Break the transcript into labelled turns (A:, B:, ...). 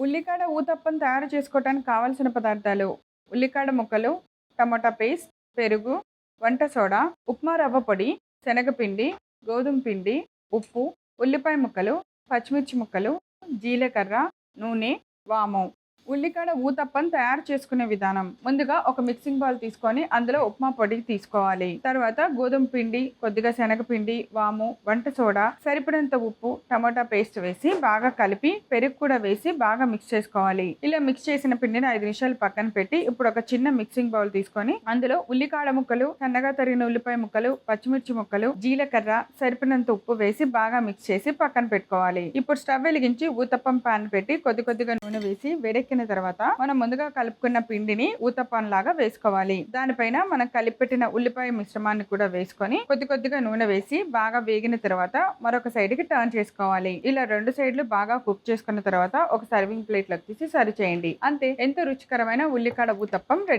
A: ఉల్లికాడ ఊతప్పం తయారు చేసుకోవడానికి కావాల్సిన పదార్థాలు: ఉల్లికాడ ముక్కలు, టమాటా పేస్ట్, పెరుగు, వంట సోడా, ఉప్మా రవ్వ పొడి, శనగపిండి, గోధుమ పిండి, ఉప్పు, ఉల్లిపాయ ముక్కలు, పచ్చిమిర్చి ముక్కలు, జీలకర్ర, నూనె, వాము. ఉల్లికాడ ఊతప్పం తయారు చేసుకునే విధానం: ముందుగా ఒక మిక్సింగ్ బౌల్ తీసుకొని అందులో ఉప్మా పొడి తీసుకోవాలి. తర్వాత గోధుమ పిండి, కొద్దిగా శనగపిండి, వాము, వంట సోడా, సరిపడంత ఉప్పు, టమాటా పేస్ట్ వేసి బాగా కలిపి పెరుగు కూడా వేసి బాగా మిక్స్ చేసుకోవాలి. ఇలా మిక్స్ చేసిన పిండిని 5 నిమిషాలు పక్కన పెట్టి ఇప్పుడు ఒక చిన్న మిక్సింగ్ బౌల్ తీసుకొని అందులో ఉల్లికాడ ముక్కలు, సన్నగా తరిగిన ఉల్లిపాయ ముక్కలు, పచ్చిమిర్చి ముక్కలు, జీలకర్ర, సరిపడినంత ఉప్పు వేసి బాగా మిక్స్ చేసి పక్కన పెట్టుకోవాలి. ఇప్పుడు స్టవ్ వెలిగించి ఊతప్పం పాన్ పెట్టి కొద్దిగా నూనె వేసి వేడెక్కిన తర్వాత మనం ముందుగా కలుపుకున్న పిండిని ఊతప్పం లాగా వేసుకోవాలి. దానిపైన మనం కలిపెట్టిన ఉల్లిపాయ మిశ్రమాన్ని కూడా వేసుకొని కొద్దిగా నూనె వేసి బాగా వేగిన తర్వాత మరొక సైడ్ కి టర్న్ చేసుకోవాలి. ఇలా 2 సైడ్లు బాగా కుక్ చేసుకున్న తర్వాత ఒక సర్వింగ్ ప్లేట్ లోకి తీసి సర్వ్ చేయండి. అంతే, ఎంతో రుచికరమైన ఉల్లికాడ ఊతప్పం రెడీ.